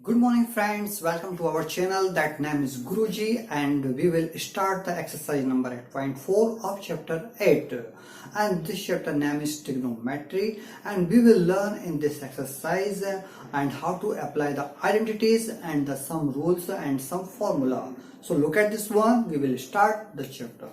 Good morning friends, welcome to our channel. That name is Guruji and we will start the exercise number 8.4 of chapter 8, and this chapter name is trigonometry, and we will learn in this exercise and how to apply the identities and some rules and some formula. So look at this one, we will start the chapter.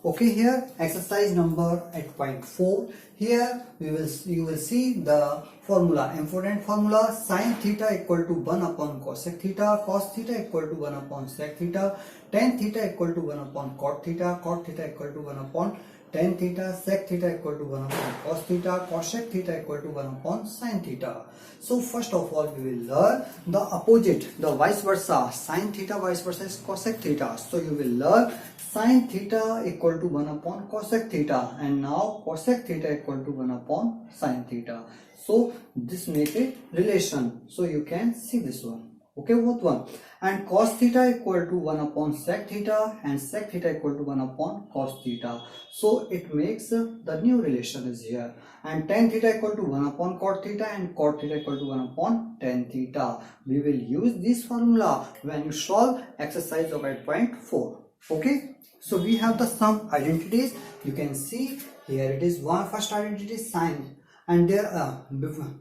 Okay, here exercise number 8.4. Here you will see the formula, important formula: sin theta equal to 1 upon cosec theta, cos theta equal to 1 upon sec theta, tan theta equal to 1 upon cot theta, cot theta equal to 1 upon tan theta, sec theta equal to 1 upon cos theta, cosec theta equal to 1 upon sin theta. So first of all we will learn the opposite, the vice versa. Sin theta vice versa is cosec theta. So you will learn sin theta equal to 1 upon cosec theta, and now cosec theta equal to 1 upon sin theta. So this make a relation. So you can see this one. Okay, both one. And cos theta equal to 1 upon sec theta and sec theta equal to 1 upon cos theta. So it makes the new relation is here. And tan theta equal to 1 upon cot theta and cot theta equal to 1 upon tan theta. We will use this formula when you solve exercise of 8.4. Okay, so we have the some identities. You can see here it is one first identity sine, and there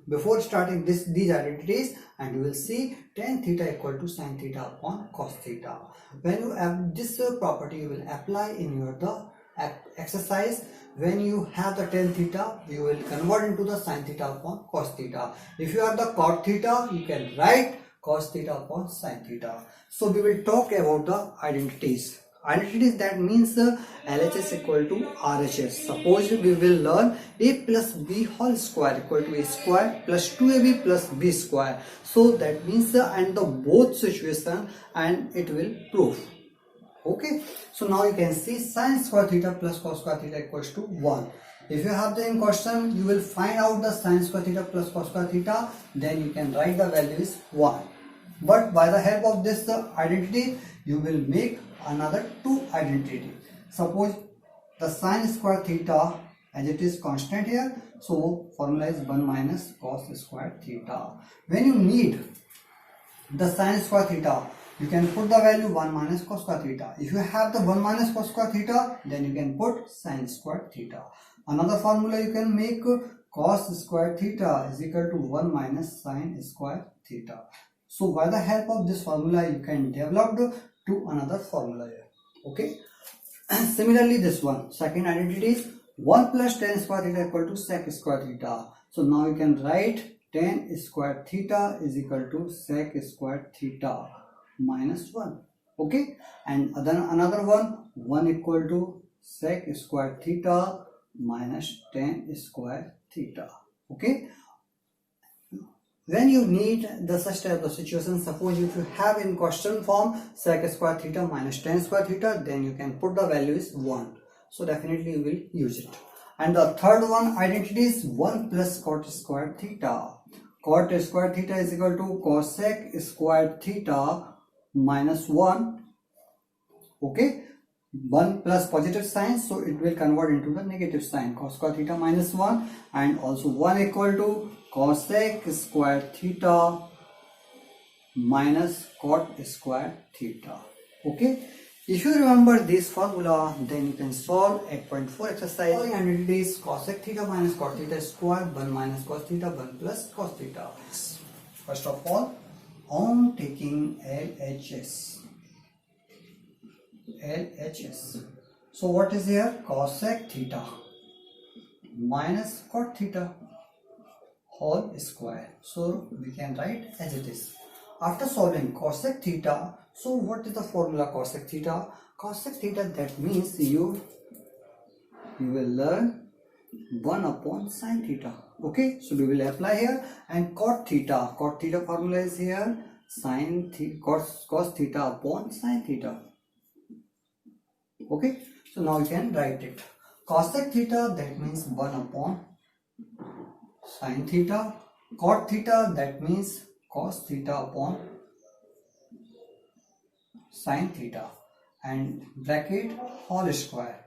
before starting these identities, and you will see tan theta equal to sin theta upon cos theta. When you have this property, you will apply in your exercise. When you have the tan theta, you will convert into the sin theta upon cos theta. If you have the cot theta, you can write cos theta upon sin theta. So we will talk about the identities. Identities, that means LHS equal to RHS. Suppose we will learn a plus b whole square equal to a square plus 2ab plus b square. So that means and the both situation, and it will prove. Okay, so now you can see sin square theta plus cos square theta equals to 1. If you have the in question, you will find out the sin square theta plus cos square theta, then you can write the value is 1. But by the help of this identity, you will make another two identity. Suppose the sin square theta, as it is constant here, so formula is 1 minus cos square theta. When you need the sin square theta, you can put the value 1 minus cos square theta. If you have the 1 minus cos square theta, then you can put sin square theta. Another formula you can make cos square theta is equal to 1 minus sin square theta. So by the help of this formula, you can develop to another formula here. Okay, and similarly this one, second identity is 1 plus tan square theta equal to sec square theta. So now you can write tan square theta is equal to sec square theta minus 1. Okay, and then another one, 1 equal to sec square theta minus tan square theta. Okay, when you need the such type of situation, suppose if you have in question form sec square theta minus tan square theta, then you can put the value is 1. So definitely you will use it. And the third one identity is 1 plus cot square theta. Cot square theta is equal to cosec square theta minus 1. Okay, 1 plus positive sign, so it will convert into the negative sign, cos square theta minus 1, and also 1 equal to cosec square theta minus cot square theta. Okay, if you remember this formula, then you can solve 8.4 exercise. All identities cosec theta minus cot theta square, 1 minus cos theta, 1 plus cos theta. First of all, on taking LHS. So what is here? Cosec theta minus cot theta whole square. So we can write as it is. After solving cosec theta, so what is the formula cosec theta? Cosec theta, that means you will learn 1 upon sin theta. Okay, so we will apply here. And cot theta formula is here, sin theta cos theta upon sin theta. Okay, so now you can write it. Cosec theta, that means 1 upon sin theta. Cot theta, that means cos theta upon sin theta, and bracket whole square.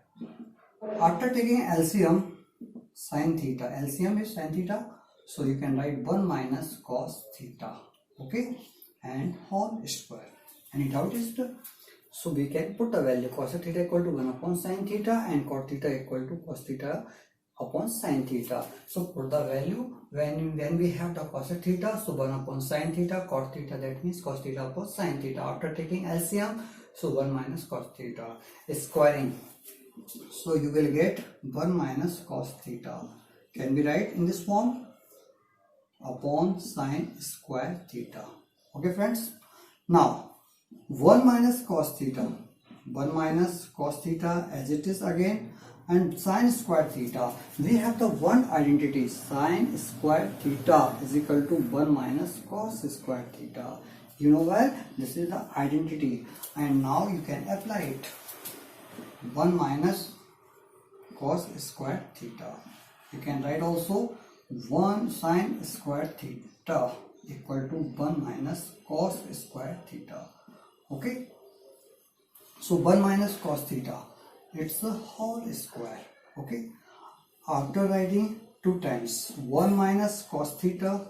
After taking LCM, sin theta, LCM is sin theta, so you can write 1 minus cos theta. Okay, and whole square. Any doubt is there? So we can put the value cos theta equal to 1 upon sin theta and cot theta equal to cos theta upon sin theta. So put the value when we have the cos theta, so 1 upon sin theta, cot theta, that means cos theta upon sin theta. After taking LCM, so 1 minus cos theta, squaring. So you will get 1 minus cos theta. Can be write in this form upon sin square theta. Okay friends. Now 1 minus cos theta, 1 minus cos theta as it is again, and sin square theta. We have the one identity, sin square theta is equal to 1 minus cos square theta. You know why? This is the identity, and now you can apply it. 1 minus cos square theta. You can write also 1 sin square theta equal to 1 minus cos square theta. Okay, so 1 minus cos theta, it's the whole square. Okay, after writing 2 times, 1 minus cos theta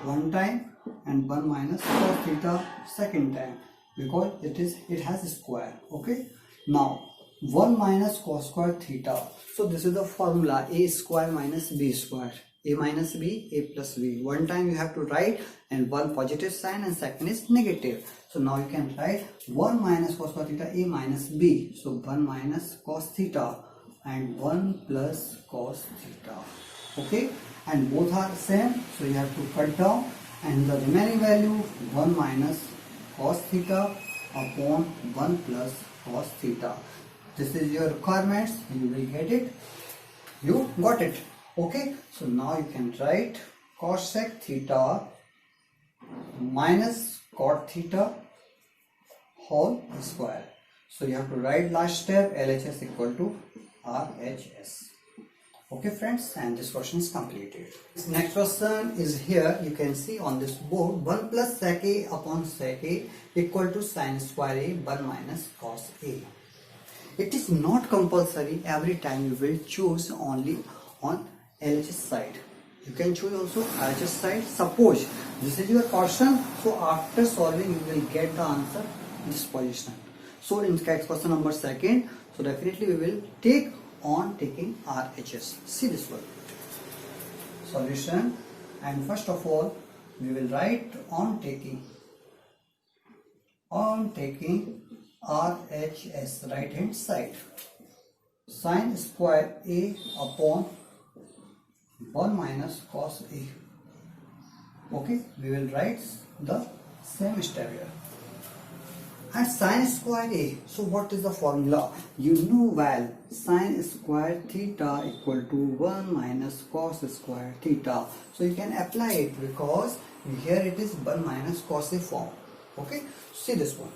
one time and 1 minus cos theta second time, because it has a square. Okay, now 1 minus cos square theta. So this is the formula, a square minus b square. A minus b, a plus b. One time you have to write, and one positive sign and second is negative. So now you can write 1 minus cos theta, a minus b. So 1 minus cos theta and 1 plus cos theta. Okay, and both are same, so you have to cut down, and the remaining value 1 minus cos theta upon 1 plus cos theta. This is your requirements. You will get it. You got it. Okay, so now you can write cosec theta minus cot theta whole square. So you have to write last step, LHS equal to RHS. Okay friends, and this question is completed. This next question is here. You can see on this board, 1 plus sec a upon sec a equal to sin square a 1 minus cos a. It is not compulsory every time you will choose only on LHS side. You can choose also RHS side. Suppose this is your question, so after solving you will get the answer in this position. So in question number second, so definitely we will take on taking RHS. See this one solution, and first of all we will write on taking RHS, right hand side, sin square a upon 1 minus cos a. Okay, we will write the same step here. And sin square a, so what is the formula? You know well, sin square theta equal to 1 minus cos square theta. So you can apply it, because here it is 1 minus cos a form. Okay, see this one.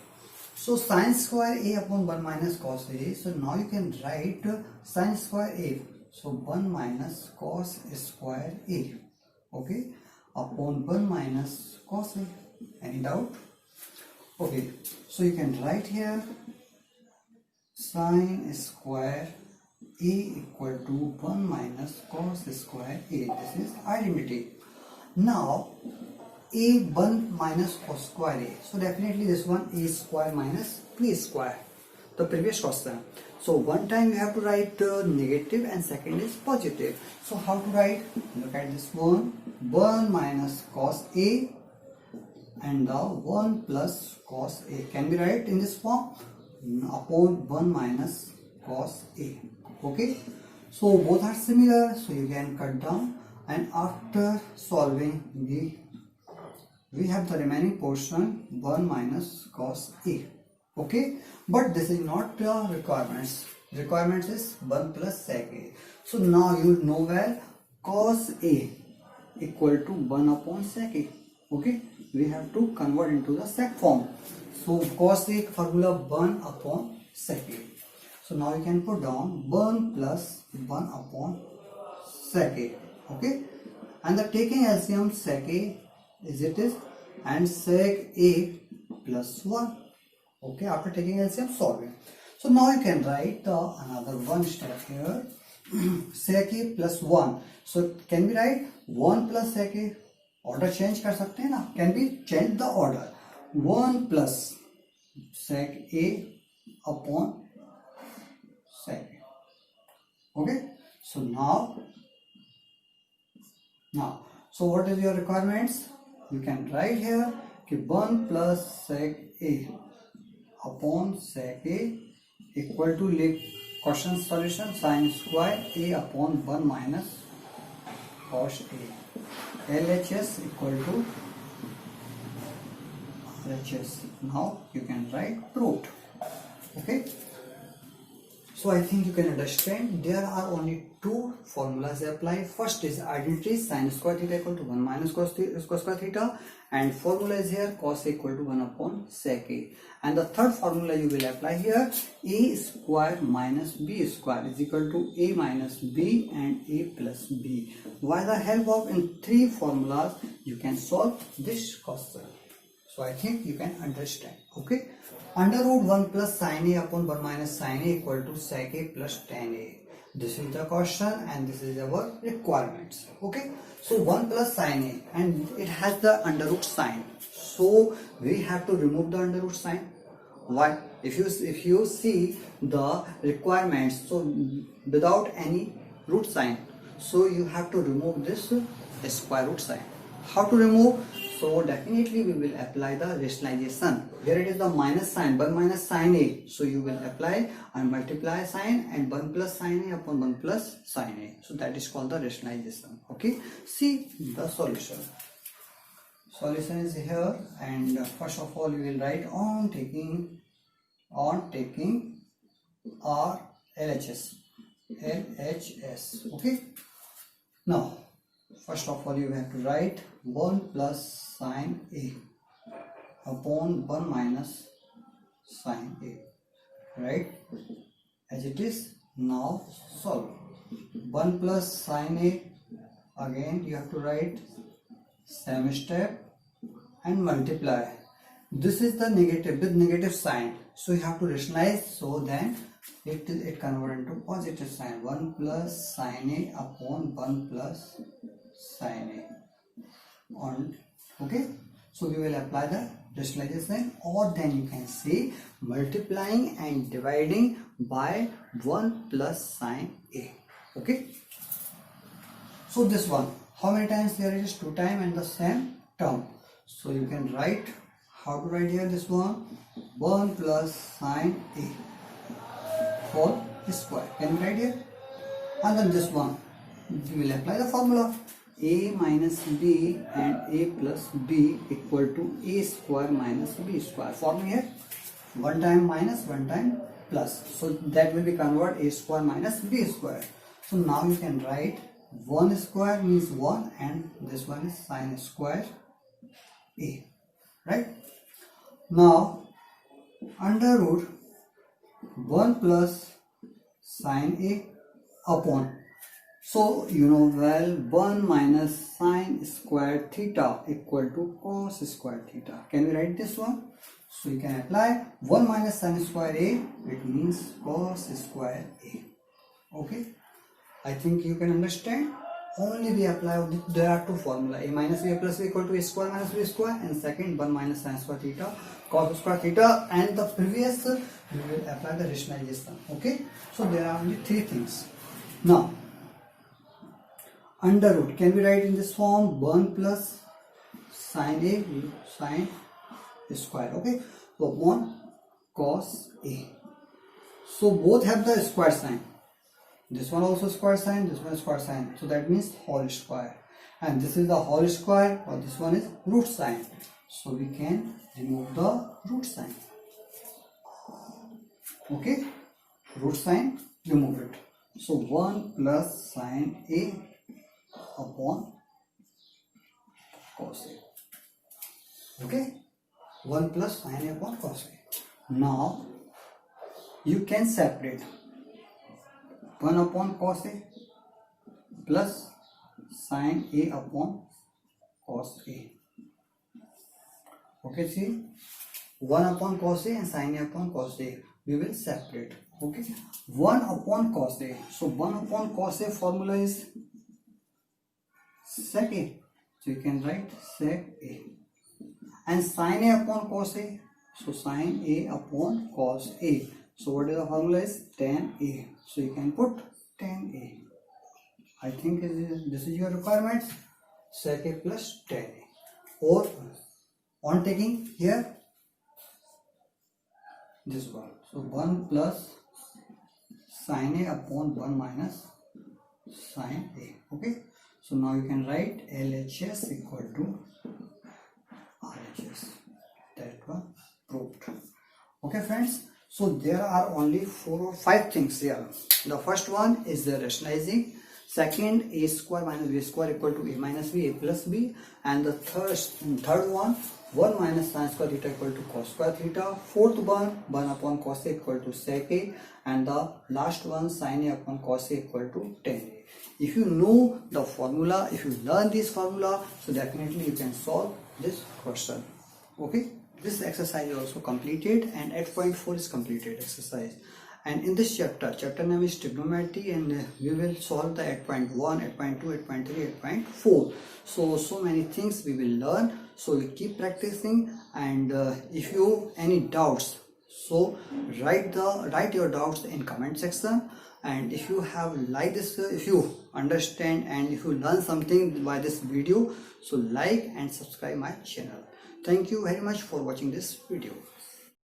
So sin square a upon 1 minus cos a. So now you can write sin square a. So 1 minus cos square a. Okay, upon 1 minus cos a. Any doubt? Okay, so you can write here sin square a equal to 1 minus cos square a. This is identity. Now a 1 minus cos square a. So definitely this one a square minus b square. The previous question. So one time you have to write negative and second is positive. So how to write? Look at this one. 1 minus cos a and the 1 plus cos a. Can be write in this form upon 1 minus cos a. Okay. So both are similar. So you can cut down, and after solving we have the remaining portion 1 minus cos a. Okay, but this is not requirements. Requirements is 1 plus sec a. So now you know well cos a equal to 1 upon sec a. Okay, we have to convert into the sec form. So cos a formula 1 upon sec a. So now you can put down 1 plus 1 upon sec a. Okay, and the taking LCM sec a is it is, and sec a plus 1. Okay, after taking LCM, solving. So now you can write another one step here. Sec a plus 1. So can we write 1 plus sec a? Order change कर सकते हैं ना? Can we change the order? 1 plus sec A upon sec A. Okay, so now so what is your requirements? You can write here 1 plus sec A upon sec A equal to question solution sin square A upon 1 minus cos A. LHS equal to RHS. Now you can write proved. Okay, so I think you can understand there are only two formulas apply. First is identity sin square theta equal to 1 minus cos square theta, and formula is here cos equal to 1 upon sec A. And the third formula you will apply here, A square minus B square is equal to A minus B and A plus B. By the help of in three formulas you can solve this question. So I think you can understand. Okay, under root 1 plus sin A upon 1 minus sin A equal to sec A plus tan A. This is the question and this is our requirements. Okay, so 1 plus sin A and it has the under root sign, so we have to remove the under root sign. Why? If you see the requirements, so without any root sign, so you have to remove this square root sign. How to remove? So definitely we will apply the rationalization. Here it is the minus sign, 1 minus sin A. So you will apply and multiply sign and 1 plus sin A upon 1 plus sin A. So that is called the rationalization. Okay. See the solution. Solution is here, and first of all you will write on taking R LHS. Okay. Now first of all you have to write 1 plus sin A upon 1 minus sin A, right, as it is. Now solve 1 plus sin A, again you have to write same step and multiply. This is the negative with negative sign, so you have to rationalize, so then it convert into positive sign. 1 plus sin A upon 1 plus sin A on. Okay, so we will apply the rationalization, or then you can say multiplying and dividing by 1 plus sin A. Okay, so this one, how many times here it is? 2 times and the same term. So you can write, how to write here this one, 1 plus sin A whole square. Can you write here? And then this one, we will apply the formula A minus B and A plus B equal to A square minus B square. Formula here, one time minus, one time plus. So that will be convert A square minus B square. So now you can write 1 square means 1 and this one is sin square A, right? Now under root 1 plus sin A upon, so you know well, 1 minus sin square theta equal to cos square theta. Can we write this one? So you can apply 1 minus sin square A, it means cos square A. Okay, I think you can understand. Only we apply, there are two formula, A minus B plus B equal to A square minus B square, and second 1 minus sin square theta cos square theta, and the previous we will apply the rationalization. Okay, so there are only three things. Now under root, can we write in this form 1 plus sin A sin square. Okay, so 1 cos A. So both have the square sign. This one also square sign, this one is square sign. So that means whole square. And this is the whole square, or this one is root sign. So we can remove the root sign. Okay, root sign, remove it. So 1 plus sin A upon cos A. Okay, 1 plus sin A upon cos A. Now you can separate 1 upon cos A plus sin A upon cos A. Okay, see, 1 upon cos A and sin A upon cos A, we will separate. Okay, 1 upon cos A. So 1 upon cos A formula is sec A. So you can write sec A. and sin A upon cos A. So sin A upon cos A. So what is the formula is tan A. So you can put tan A. I think this is your requirement, sec A plus tan A. Or on taking here this one. So 1 plus sin A upon 1 minus sin A. Okay. So now you can write LHS equal to RHS. That one proved. Okay friends. So there are only 4 or 5 things here. The first one is the rationalizing. Second, a square minus b square equal to a minus b, a plus b. And the third one, 1 minus sin square theta equal to cos square theta. Fourth one, 1 upon cos a equal to sec a. And the last one, sin a upon cos a equal to tan a. If you know the formula, if you learn this formula, so definitely you can solve this question. Okay. This exercise is also completed, and 8.4 is completed exercise. And in this chapter name is trigonometry, and we will solve the 8.1, 8.2, 8.3, 8.4. So many things we will learn. So we keep practicing, and if you any doubts, so write your doubts in comment section. And if you have like this, if you understand and if you learn something by this video, so like and subscribe my channel. Thank you very much for watching this video.